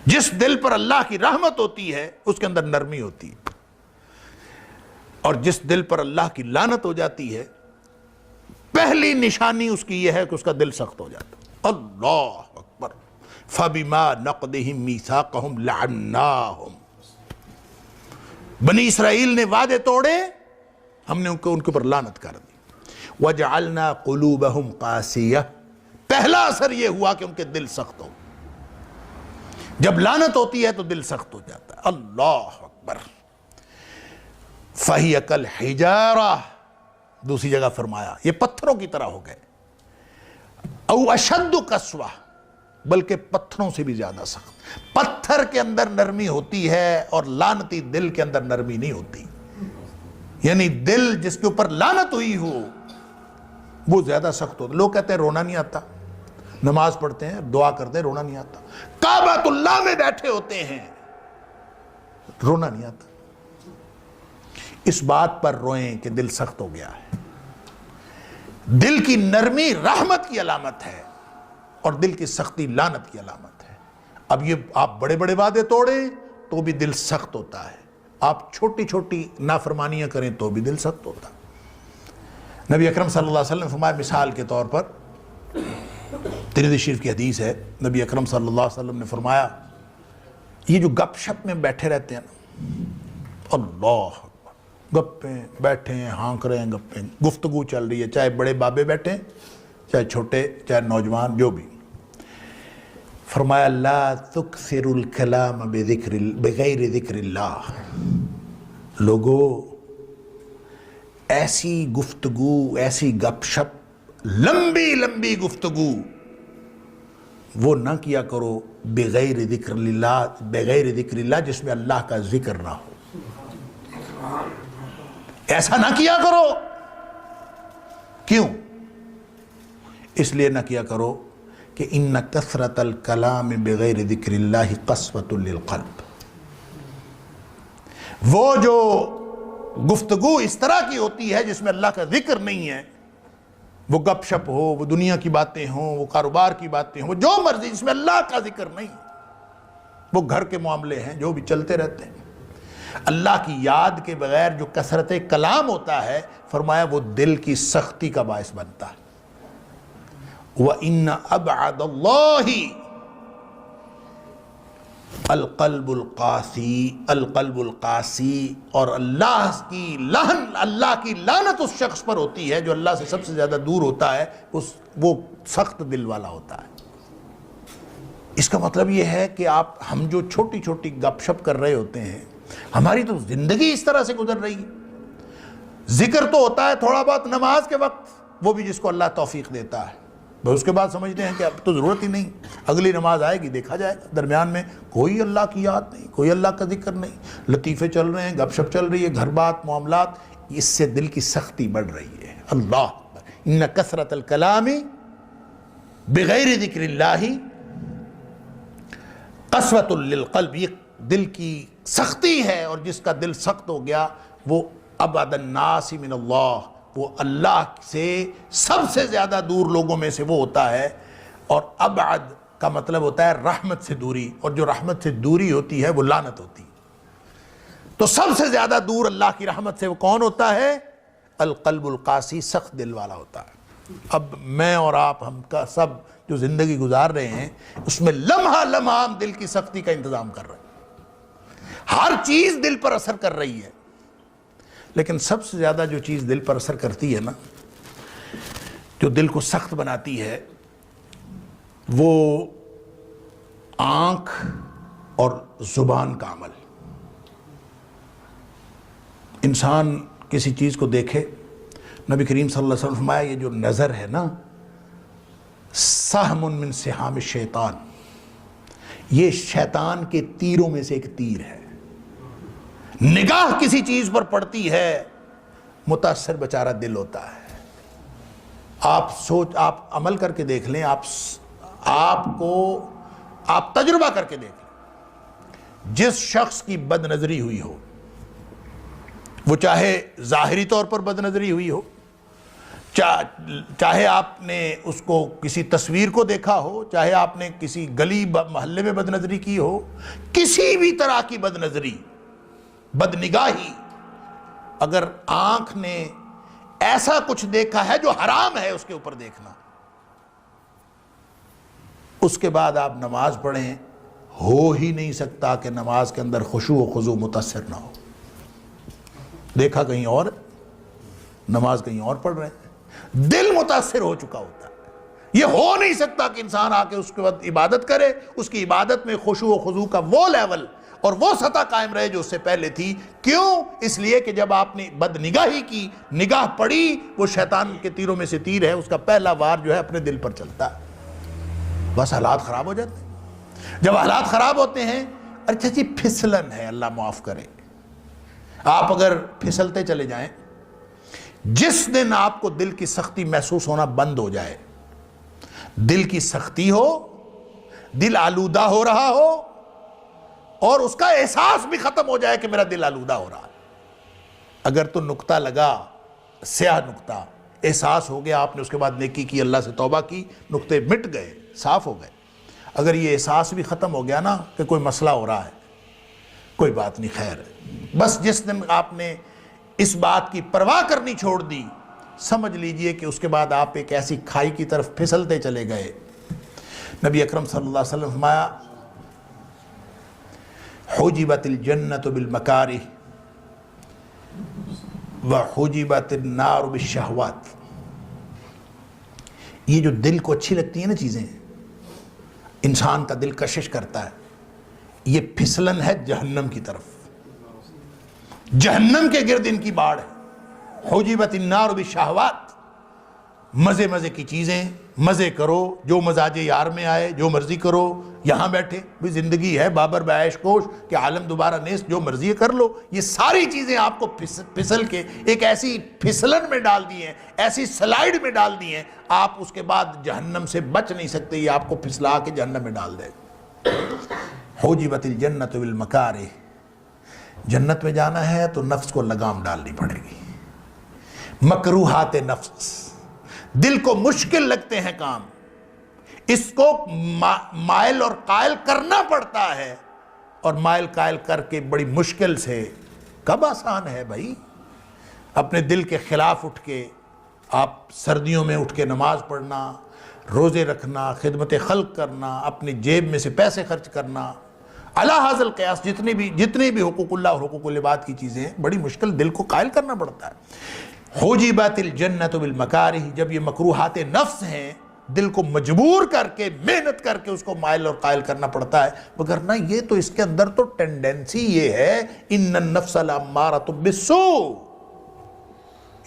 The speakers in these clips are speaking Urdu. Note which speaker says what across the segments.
Speaker 1: جس دل پر اللہ کی رحمت ہوتی ہے اس کے اندر نرمی ہوتی ہے، اور جس دل پر اللہ کی لعنت ہو جاتی ہے پہلی نشانی اس کی یہ ہے کہ اس کا دل سخت ہو جاتا ہے۔ اللہ اکبر۔ فَبِمَا نَقْضِهِمْ مِيثَاقَهُمْ لَعَنَّاهُمْ، بنی اسرائیل نے وعدے توڑے، ہم نے ان کے اوپر لعنت کر دی۔ وَجَعَلْنَا قُلُوبَهُمْ قَاسِيَةً، پہلا اثر یہ ہوا کہ ان کے دل سخت ہو، جب لعنت ہوتی ہے تو دل سخت ہو جاتا ہے۔ اللہ اکبر۔ فَهِيَ كَالْحِجَارَةِ، دوسری جگہ فرمایا یہ پتھروں کی طرح ہو گئے، او اشد قسوہ، بلکہ پتھروں سے بھی زیادہ سخت۔ پتھر کے اندر نرمی ہوتی ہے اور لعنتی دل کے اندر نرمی نہیں ہوتی، یعنی دل جس کے اوپر لعنت ہوئی ہو وہ زیادہ سخت ہوتا۔ لوگ کہتے ہیں رونا نہیں آتا، نماز پڑھتے ہیں دعا کرتے ہیں رونا نہیں آتا، کعبۃ اللہ میں بیٹھے ہوتے ہیں رونا نہیں آتا۔ اس بات پر روئیں کہ دل سخت ہو گیا ہے۔ دل کی نرمی رحمت کی علامت ہے اور دل کی سختی لعنت کی علامت ہے۔ اب یہ آپ بڑے بڑے وعدے توڑیں تو بھی دل سخت ہوتا ہے، آپ چھوٹی چھوٹی نافرمانیاں کریں تو بھی دل سخت ہوتا ہے۔ نبی اکرم صلی اللہ علیہ وسلم نے فرمایا، مثال کے طور پر ترمذی شریف کی حدیث ہے، نبی اکرم صلی اللہ علیہ وسلم نے فرمایا یہ جو گپ شپ میں بیٹھے رہتے ہیں نا، اللہ گپیں بیٹھے ہیں، ہانک رہے ہیں، گپیں گفتگو چل رہی ہے، چاہے بڑے بابے بیٹھے ہیں چاہے چھوٹے چاہے نوجوان جو بھی، فرمایا لا تکثر الکلام بغیر ذکر اللہ، لوگو ایسی گفتگو، ایسی گپ شپ، لمبی لمبی گفتگو وہ نہ کیا کرو بغیر ذکر اللہ جس میں اللہ کا ذکر نہ ہو، ایسا نہ کیا کرو۔ کیوں؟ اس لیے نہ کیا کرو کہ ان کثرت الکلام بغیر ذکر اللہ قسوۃ للقلب، وہ جو گفتگو اس طرح کی ہوتی ہے جس میں اللہ کا ذکر نہیں ہے، وہ گپ شپ ہو، وہ دنیا کی باتیں ہوں، وہ کاروبار کی باتیں ہوں، وہ جو مرضی، جس میں اللہ کا ذکر نہیں، وہ گھر کے معاملے ہیں جو بھی چلتے رہتے ہیں، اللہ کی یاد کے بغیر جو کثرت کلام ہوتا ہے، فرمایا وہ دل کی سختی کا باعث بنتا ہے۔ وَإِنَّ أَبْعَدَ اللَّهِ القلب القاسی، اور اللہ کی لعنت اس شخص پر ہوتی ہے جو اللہ سے سب سے زیادہ دور ہوتا ہے، وہ سخت دل والا ہوتا ہے۔ اس کا مطلب یہ ہے کہ ہم جو چھوٹی چھوٹی گپ شپ کر رہے ہوتے ہیں، ہماری تو زندگی اس طرح سے گزر رہی ہے۔ ذکر تو ہوتا ہے تھوڑا بہت نماز کے وقت، وہ بھی جس کو اللہ توفیق دیتا ہے، بس اس کے بعد سمجھتے ہیں کہ اب تو ضرورت ہی نہیں، اگلی نماز آئے گی دیکھا جائے گا، درمیان میں کوئی اللہ کی یاد نہیں، کوئی اللہ کا ذکر نہیں، لطیفے چل رہے ہیں، گپ شپ چل رہی ہے، گھر بات معاملات، اس سے دل کی سختی بڑھ رہی ہے۔ اللہ ان کثرت الکلام بغیر ذکر اللہ قسوۃ للقلب، یہ دل کی سختی ہے، اور جس کا دل سخت ہو گیا وہ ابعد الناس من اللہ، وہ اللہ سے سب سے زیادہ دور لوگوں میں سے وہ ہوتا ہے۔ اور ابعد کا مطلب ہوتا ہے رحمت سے دوری، اور جو رحمت سے دوری ہوتی ہے وہ لعنت ہوتی ہے۔ تو سب سے زیادہ دور اللہ کی رحمت سے وہ کون ہوتا ہے؟ القلب القاسی، سخت دل والا ہوتا ہے۔ اب میں اور آپ، ہم کا سب جو زندگی گزار رہے ہیں، اس میں لمحہ لمحہ ہم دل کی سختی کا انتظام کر رہے ہیں، ہر چیز دل پر اثر کر رہی ہے، لیکن سب سے زیادہ جو چیز دل پر اثر کرتی ہے نا، جو دل کو سخت بناتی ہے، وہ آنکھ اور زبان کا عمل۔ انسان کسی چیز کو دیکھے، نبی کریم صلی اللہ علیہ وسلم فرمایا یہ جو نظر ہے نا، سہم من سہام الشیطان، یہ شیطان کے تیروں میں سے ایک تیر ہے۔ نگاہ کسی چیز پر پڑتی ہے، متاثر بیچارہ دل ہوتا ہے۔ آپ عمل کر کے دیکھ لیں، آپ تجربہ کر کے دیکھ لیں، جس شخص کی بد نظری ہوئی ہو، وہ چاہے ظاہری طور پر بد نظری ہوئی ہو، چاہے آپ نے اس کو کسی تصویر کو دیکھا ہو، چاہے آپ نے کسی گلی محلے میں بدنظری کی ہو، کسی بھی طرح کی بدنظری، بدنگاہی، اگر آنکھ نے ایسا کچھ دیکھا ہے جو حرام ہے اس کے اوپر دیکھنا، اس کے بعد آپ نماز پڑھیں، ہو ہی نہیں سکتا کہ نماز کے اندر خشوع و خضوع متاثر نہ ہو۔ دیکھا کہیں اور، نماز کہیں اور پڑھ رہے ہیں، دل متاثر ہو چکا ہوتا ہے۔ یہ ہو نہیں سکتا کہ انسان آ کے اس کے بعد عبادت کرے، اس کی عبادت میں خشوع و خضوع کا وہ لیول اور وہ سطح قائم رہے جو اس سے پہلے تھی۔ کیوں؟ اس لیے کہ جب آپ نے بد نگاہی کی، نگاہ پڑی، وہ شیطان کے تیروں میں سے تیر ہے، اس کا پہلا وار جو ہے اپنے دل پر چلتا ہے، بس حالات خراب ہو جاتے ہیں۔ جب حالات خراب ہوتے ہیں، اچھا جی پھسلن ہے، اللہ معاف کرے، آپ اگر پھسلتے چلے جائیں، جس دن آپ کو دل کی سختی محسوس ہونا بند ہو جائے، دل کی سختی ہو، دل آلودہ ہو رہا ہو، اور اس کا احساس بھی ختم ہو جائے کہ میرا دل آلودہ ہو رہا ہے، اگر تو نقطہ لگا، سیاہ نقطہ، احساس ہو گیا، آپ نے اس کے بعد نیکی کی، اللہ سے توبہ کی، نقطے مٹ گئے، صاف ہو گئے۔ اگر یہ احساس بھی ختم ہو گیا نا کہ کوئی مسئلہ ہو رہا ہے، کوئی بات نہیں، خیر ہے، بس جس دن آپ نے اس بات کی پرواہ کرنی چھوڑ دی، سمجھ لیجئے کہ اس کے بعد آپ ایک ایسی کھائی کی طرف پھسلتے چلے گئے۔ نبی اکرم صلی اللہ علیہ وسلم فرمایا، حجبت الجنت بالمکارہ وحجبت النار بالشہوات۔ یہ جو دل کو اچھی لگتی ہیں نا چیزیں، انسان کا دل کشش کرتا ہے، یہ پھسلن ہے جہنم کی طرف، جہنم کے گرد ان کی باڑ ہے۔ حجبت النار بالشہوات، مزے مزے کی چیزیں، مزے کرو، جو مزاج یار میں آئے جو مرضی کرو، یہاں بیٹھے بھی زندگی ہے بابر بعیش کوش کہ عالم دوبارہ نیست، جو مرضی کر لو، یہ ساری چیزیں آپ کو پھسل کے ایک ایسی پھسلن میں ڈال دی ہیں، ایسی سلائیڈ میں ڈال دی ہیں، آپ اس کے بعد جہنم سے بچ نہیں سکتے، یہ آپ کو پھسلا کے جہنم میں ڈال دے۔ حجبت الجنت بالمکارہ، جنت میں جانا ہے تو نفس کو لگام ڈالنی پڑے گی، مکروہات نفس، دل کو مشکل لگتے ہیں کام، اس کو مائل اور قائل کرنا پڑتا ہے، اور مائل قائل کر کے بڑی مشکل سے، کب آسان ہے بھائی؟ اپنے دل کے خلاف اٹھ کے آپ سردیوں میں اٹھ کے نماز پڑھنا، روزے رکھنا، خدمت خلق کرنا، اپنی جیب میں سے پیسے خرچ کرنا، علی ھذا القیاس جتنے بھی حقوق اللہ اور حقوق العباد کی چیزیں ہیں، بڑی مشکل دل کو قائل کرنا پڑتا ہے۔ حجبت الجنت بالمکارہ، جب یہ مکروہات نفس ہیں، دل کو مجبور کر کے، محنت کر کے اس کو مائل اور قائل کرنا پڑتا ہے، مگر نہ یہ تو اس کے اندر تو ٹینڈنسی یہ ہے، ان النفس لامارۃ بالسوء،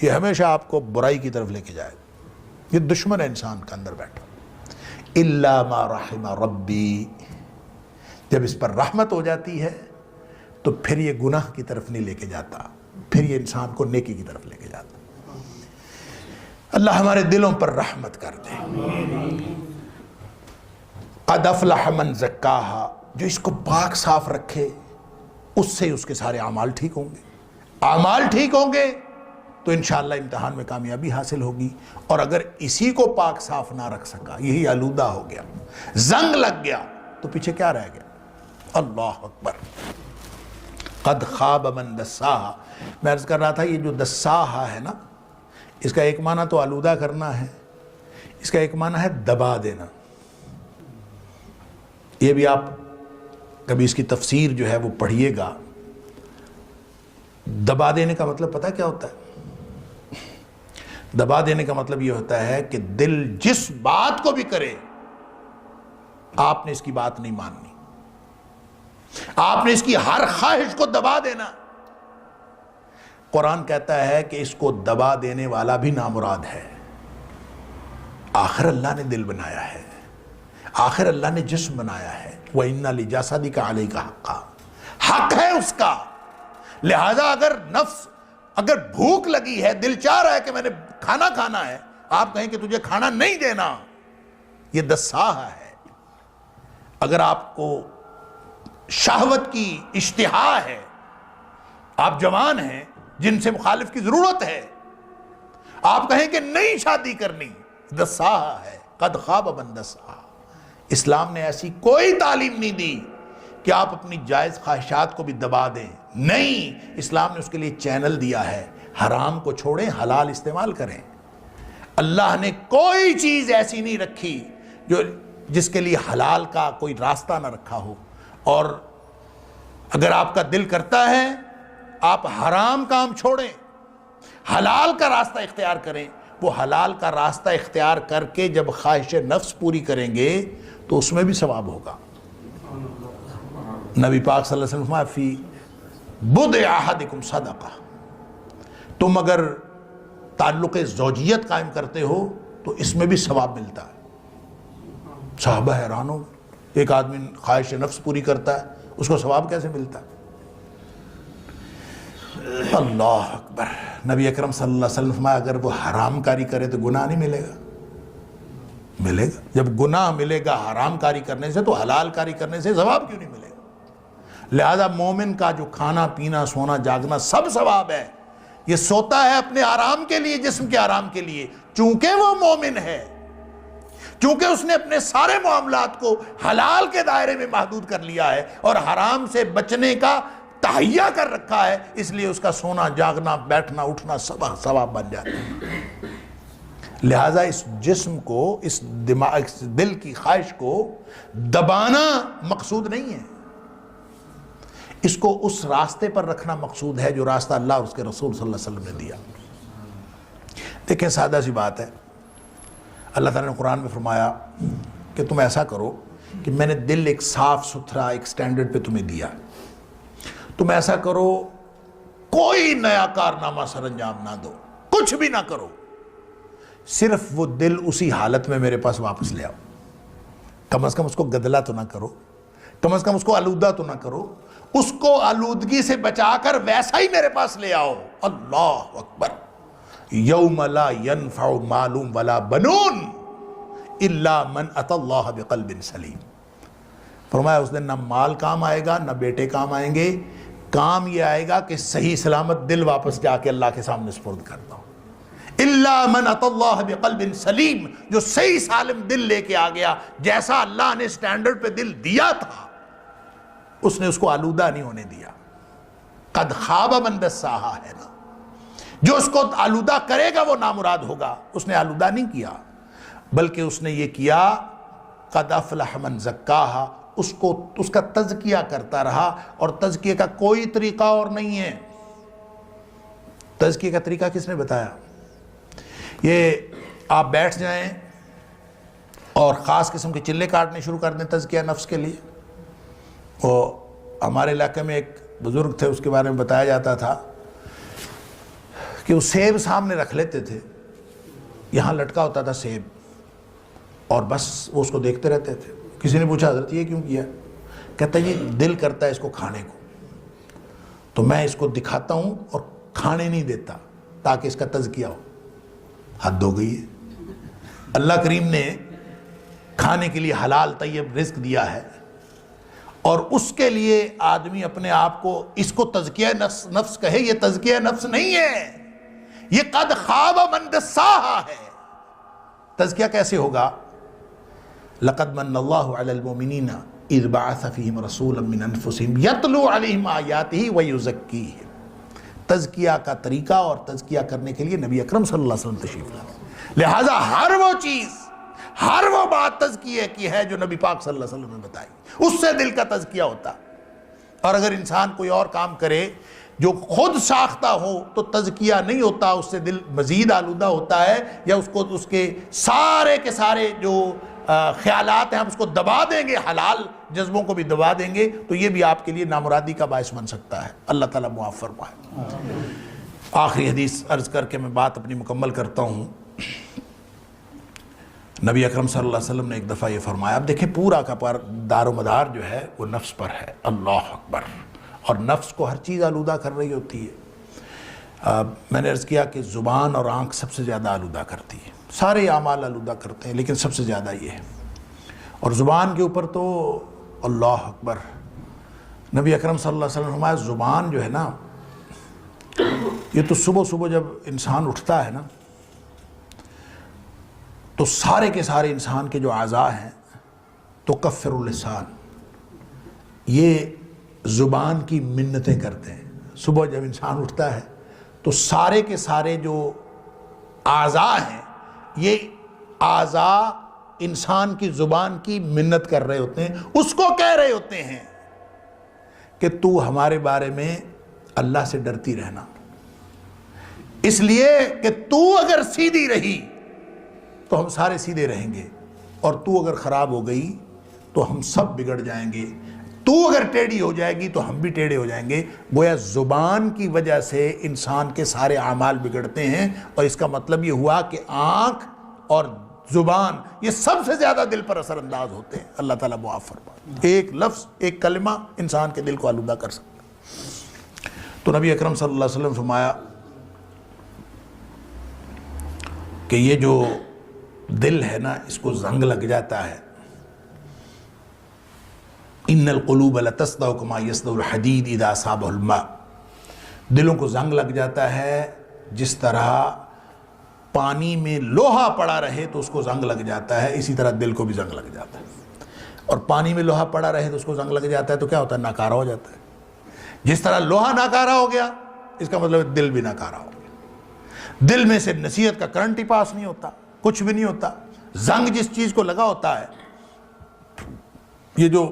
Speaker 1: یہ ہمیشہ آپ کو برائی کی طرف لے کے جائے، یہ دشمن ہے انسان کا اندر بیٹھا۔ الا ما رحم ربی، جب اس پر رحمت ہو جاتی ہے تو پھر یہ گناہ کی طرف نہیں لے کے جاتا، پھر یہ انسان کو نیکی کی طرف لے کے جاتا۔ اللہ ہمارے دلوں پر رحمت کر دے۔ قد افلح من زکاہا، جو اس کو پاک صاف رکھے، اس سے اس کے سارے اعمال ٹھیک ہوں گے، اعمال ٹھیک ہوں گے تو انشاءاللہ امتحان میں کامیابی حاصل ہوگی۔ اور اگر اسی کو پاک صاف نہ رکھ سکا، یہی آلودہ ہو گیا، زنگ لگ گیا، تو پیچھے کیا رہ گیا؟ اللہ اکبر۔ قد خواب من دساہا، میں عرض کر رہا تھا یہ جو دساہا ہے نا، اس کا ایک معنی تو آلودہ کرنا ہے، اس کا ایک معنی ہے دبا دینا۔ یہ بھی آپ کبھی اس کی تفسیر جو ہے وہ پڑھیے گا۔ دبا دینے کا مطلب پتہ کیا ہوتا ہے؟ دبا دینے کا مطلب یہ ہوتا ہے کہ دل جس بات کو بھی کرے، آپ نے اس کی بات نہیں ماننی، آپ نے اس کی ہر خواہش کو دبا دینا۔ قرآن کہتا ہے کہ اس کو دبا دینے والا بھی نامراد ہے۔ آخر اللہ نے دل بنایا ہے، آخر اللہ نے جسم بنایا ہے، وَإِنَّ لِجَسَدِكَ عَلَيْكَ حَقًّا، حق ہے اس کا۔ لہذا اگر بھوک لگی ہے، دل چاہ رہا ہے کہ میں نے کھانا کھانا ہے، آپ کہیں کہ تجھے کھانا نہیں دینا، یہ دساہا ہے۔ اگر آپ کو شہوت کی اشتہا ہے، آپ جوان ہیں، جن سے مخالف کی ضرورت ہے، آپ کہیں کہ نہیں شادی کرنی، دساہا ہے، قد خواب من دساہا۔ اسلام نے ایسی کوئی تعلیم نہیں دی کہ آپ اپنی جائز خواہشات کو بھی دبا دیں، نہیں، اسلام نے اس کے لیے چینل دیا ہے، حرام کو چھوڑیں، حلال استعمال کریں۔ اللہ نے کوئی چیز ایسی نہیں رکھی جس کے لیے حلال کا کوئی راستہ نہ رکھا ہو، اور اگر آپ کا دل کرتا ہے آپ حرام کام چھوڑیں، حلال کا راستہ اختیار کریں، وہ حلال کا راستہ اختیار کر کے جب خواہش نفس پوری کریں گے تو اس میں بھی ثواب ہوگا۔ نبی پاک صلی اللہ علیہ وسلم فرمایا فی بضع احدکم صدقہ، تم اگر تعلق زوجیت قائم کرتے ہو تو اس میں بھی ثواب ملتا ہے۔ صحابہ حیران ہو، ایک آدمی خواہش نفس پوری کرتا ہے اس کو ثواب کیسے ملتا ہے؟ اللہ اکبر۔ نبی اکرم صلی اللہ علیہ وسلم فرمایا اگر وہ حرام کاری کرے تو گناہ نہیں ملے گا؟ ملے گا۔ جب گناہ ملے گا حرام کاری کرنے سے تو حلال کاری کرنے سے ثواب کیوں نہیں ملے گا؟ لہذا مومن کا جو کھانا پینا سونا جاگنا سب ثواب ہے۔ یہ سوتا ہے اپنے آرام کے لیے، جسم کے آرام کے لیے، چونکہ وہ مومن ہے، چونکہ اس نے اپنے سارے معاملات کو حلال کے دائرے میں محدود کر لیا ہے اور حرام سے بچنے کا تہیا کر رکھا ہے، اس لیے اس کا سونا جاگنا بیٹھنا اٹھنا سب ثواب بن جاتا ہے۔ لہٰذا اس جسم کو، اس دماغ، اس دل کی خواہش کو دبانا مقصود نہیں ہے، اس کو اس راستے پر رکھنا مقصود ہے جو راستہ اللہ اور اس کے رسول صلی اللہ علیہ وسلم نے دیا۔ دیکھیں سادہ سی بات ہے، اللہ تعالیٰ نے قرآن میں فرمایا کہ تم ایسا کرو کہ میں نے دل ایک صاف ستھرا ایک سٹینڈرڈ پہ تمہیں دیا، تم ایسا کرو کوئی نیا کارنامہ سر انجام نہ دو، کچھ بھی نہ کرو، صرف وہ دل اسی حالت میں میرے پاس واپس لے آؤ، کم از کم اس کو گدلا تو نہ کرو، کم از کم اس کو آلودہ تو نہ کرو، اس کو آلودگی سے بچا کر ویسا ہی میرے پاس لے آؤ۔ اللہ اکبر۔ یوم لا ینفع مال ولا بنون الا من اتى اللہ بقلب سلیم۔ فرمایا اس دن نہ مال کام آئے گا نہ بیٹے کام آئیں گے، کام یہ آئے گا کہ صحیح سلامت دل واپس جا کے اللہ کے سامنے سپرد کرتا ہوں۔ الا من اتى اللہ بقلب سلیم، جو صحیح سالم دل لے کے آ گیا، جیسا اللہ نے سٹینڈرڈ پہ دل دیا تھا اس نے اس کو آلودہ نہیں ہونے دیا۔ قد خواب من دساہا ہے نا، جو اس کو آلودہ کرے گا وہ نامراد ہوگا، اس نے آلودہ نہیں کیا بلکہ اس نے یہ کیا قد افلح من زکاہا، اس کا تزکیہ کرتا رہا، اور تزکیہ کا کوئی طریقہ اور نہیں ہے۔ تزکیہ کا طریقہ کس نے بتایا؟ یہ آپ بیٹھ جائیں اور خاص قسم کے چلے کاٹنے شروع کر دیں تزکیہ نفس کے لیے۔ وہ ہمارے علاقے میں ایک بزرگ تھے، اس کے بارے میں بتایا جاتا تھا کہ وہ سیب سامنے رکھ لیتے تھے، یہاں لٹکا ہوتا تھا سیب، اور بس وہ اس کو دیکھتے رہتے تھے۔ کسی نے پوچھا حضرت یہ کیوں کیا؟ کہتا ہے یہ دل کرتا ہے اس کو کھانے کو، تو میں اس کو دکھاتا ہوں اور کھانے نہیں دیتا تاکہ اس کا تزکیہ ہو۔ حد ہو گئی ہے۔ اللہ کریم نے کھانے کے لیے حلال طیب رزق دیا ہے، اور اس کے لیے آدمی اپنے آپ کو اس کو تزکیہ نفس کہے، یہ تزکیہ نفس نہیں ہے، یہ قد خواب من دساہا ہے۔ تزکیہ کیسے ہوگا؟ لقد من اللہ علی المؤمنین اذ بعث فیہم رسولا من انفسہم یتلو علیہم آیاتہ ویزکیہم۔ تزکیہ کا طریقہ اور تزکیہ کرنے کے لیے نبی اکرم صلی اللہ علیہ وسلم تشریف لائے، لہٰذا ہر وہ چیز، ہر وہ بات تزکیہ کی ہے جو نبی پاک صلی اللہ علیہ وسلم نے بتائی، اس سے دل کا تزکیہ ہوتا۔ اور اگر انسان کوئی اور کام کرے جو خود ساختہ ہو تو تزکیہ نہیں ہوتا، اس سے دل مزید آلودہ ہوتا ہے، یا اس کو اس کے سارے کے سارے جو خیالات ہیں ہم اس کو دبا دیں گے، حلال جذبوں کو بھی دبا دیں گے، تو یہ بھی آپ کے لیے نامرادی کا باعث بن سکتا ہے۔ اللہ تعالیٰ معاف فرمائے۔ آخری حدیث عرض کر کے میں بات اپنی مکمل کرتا ہوں۔ نبی اکرم صلی اللہ علیہ وسلم نے ایک دفعہ یہ فرمایا، اب دیکھیں پورا کا پر دار و مدار جو ہے وہ نفس پر ہے۔ اللہ اکبر۔ اور نفس کو ہر چیز آلودہ کر رہی ہوتی ہے۔ میں نے عرض کیا کہ زبان اور آنکھ سب سے زیادہ آلودہ کرتی ہے، سارے اعمال آلودہ کرتے ہیں لیکن سب سے زیادہ یہ ہے۔ اور زبان کے اوپر تو اللہ اکبر، نبی اکرم صلی اللہ علیہ وسلم نے فرمایا زبان جو ہے نا، یہ تو صبح صبح جب انسان اٹھتا ہے نا تو سارے کے سارے انسان کے جو اعضاء ہیں تو کفر اللسان، یہ زبان کی منتیں کرتے ہیں. صبح جب انسان اٹھتا ہے تو سارے کے سارے جو اعضاء ہیں یہ اعضاء انسان کی زبان کی منت کر رہے ہوتے ہیں، اس کو کہہ رہے ہوتے ہیں کہ تو ہمارے بارے میں اللہ سے ڈرتی رہنا، اس لیے کہ تو اگر سیدھی رہی تو ہم سارے سیدھے رہیں گے، اور تو اگر خراب ہو گئی تو ہم سب بگڑ جائیں گے، تو اگر ٹیڑھی ہو جائے گی تو ہم بھی ٹیڑھے ہو جائیں گے. گویا زبان کی وجہ سے انسان کے سارے اعمال بگڑتے ہیں، اور اس کا مطلب یہ ہوا کہ آنکھ اور زبان یہ سب سے زیادہ دل پر اثر انداز ہوتے ہیں. اللہ تعالیٰ معاف فرمائے. ایک لفظ، ایک کلمہ انسان کے دل کو آلودہ کر سکتا ہے. تو نبی اکرم صلی اللہ علیہ وسلم فرمایا کہ یہ جو دل ہے نا، اس کو زنگ لگ جاتا ہے. ان القلوب لتصدع كما يصدع الحديد اذا اصابه الماء. دلوں کو زنگ لگ جاتا ہے جس طرح پانی میں لوہا پڑا رہے تو اس کو زنگ لگ جاتا ہے، اسی طرح دل کو بھی زنگ لگ جاتا ہے. اور پانی میں لوہا پڑا رہے تو اس کو زنگ لگ جاتا ہے تو کیا ہوتا ہے؟ ناکارہ ہو جاتا ہے. جس طرح لوہا ناکارہ ہو گیا، اس کا مطلب دل بھی ناکارہ ہو گیا. دل میں سے نصیحت کا کرنٹ ہی پاس نہیں ہوتا، کچھ بھی نہیں ہوتا. زنگ جس چیز کو لگا ہوتا ہے، یہ جو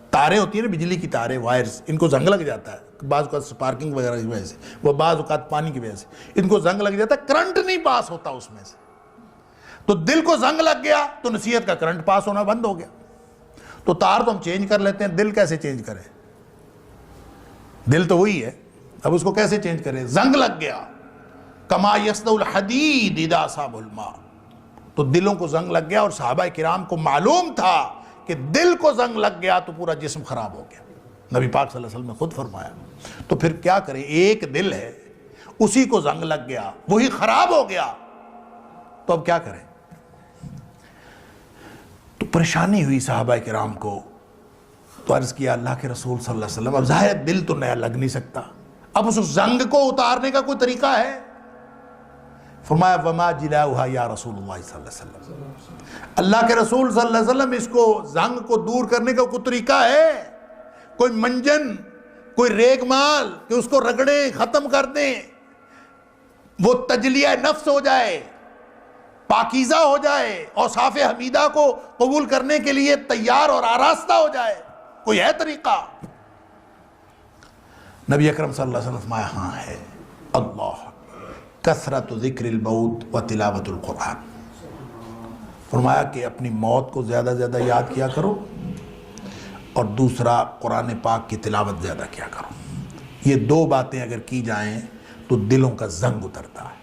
Speaker 1: تاریں ہوتی ہیں نا، بجلی کی تاریں، وائرز، ان کو زنگ لگ جاتا ہے. بعض اوقات سپارکنگ وغیرہ کی وجہ سے، وہ بعض اوقات پانی کی وجہ سے ان کو زنگ لگ جاتا ہے، کرنٹ نہیں پاس ہوتا اس میں سے. تو دل کو زنگ لگ گیا تو نصیحت کا کرنٹ پاس ہونا بند ہو گیا. تو تار تو ہم چینج کر لیتے ہیں، دل کیسے چینج کریں؟ دل تو وہی ہے، اب اس کو کیسے چینج کریں؟ زنگ لگ گیا. کما یصدع الحدید اذا اصابه الماء. تو دلوں کو زنگ لگ گیا، اور صحابہ کرام کو معلوم تھا کہ دل کو زنگ لگ گیا تو پورا جسم خراب ہو گیا. نبی پاک صلی اللہ علیہ وسلم نے خود فرمایا. تو پھر کیا کریں؟ ایک دل ہے، اسی کو زنگ لگ گیا، وہی خراب ہو گیا، تو اب کیا کریں؟ تو پریشانی ہوئی صحابہ کرام کو. تو عرض کیا اللہ کے رسول صلی اللہ علیہ وسلم، اب ظاہر دل تو نیا لگ نہیں سکتا، اب اس زنگ کو اتارنے کا کوئی طریقہ ہے؟ فرمایا وما جلاؤہا یا رسول اللہ صلی اللہ علیہ وسلم. اللہ کے رسول صلی اللہ علیہ وسلم، اس کو زنگ کو دور کرنے کا کوئی طریقہ ہے؟ کوئی منجن، کوئی ریگ مال کہ اس کو رگڑیں، ختم کر دیں، وہ تجلیہ نفس ہو جائے، پاکیزہ ہو جائے، اوصاف حمیدہ کو قبول کرنے کے لیے تیار اور آراستہ ہو جائے؟ کوئی ہے طریقہ؟ نبی اکرم صلی اللہ علیہ وسلم فرمایا ہاں ہے. اللہ کثرت ذکر الموت و تلاوت القرآن. فرمایا کہ اپنی موت کو زیادہ زیادہ یاد کیا کرو، اور دوسرا قرآن پاک کی تلاوت زیادہ کیا کرو. یہ دو باتیں اگر کی جائیں تو دلوں کا زنگ اترتا ہے.